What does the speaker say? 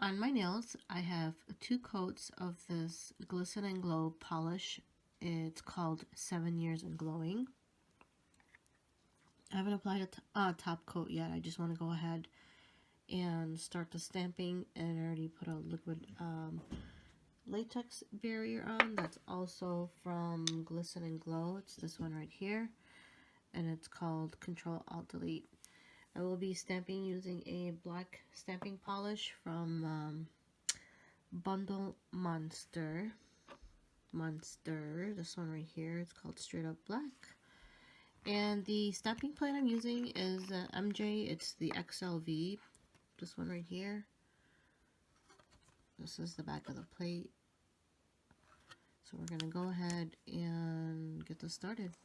On my nails, I have 2 coats of this Glisten and Glow polish. It's called 7 Years and Glowing. I haven't applied a top coat yet. I just want to go ahead and start the stamping, and I already put a liquid latex barrier on. That's also from Glisten and Glow. It's this one right here, and it's called Control Alt Delete. I will be stamping using a black stamping polish from Bundle Monster. This one right here. It's called Straight Up Black. And the stamping plate I'm using is MJ. It's the XLV. This one right here. This is the back of the plate. So we're going to go ahead and get this started.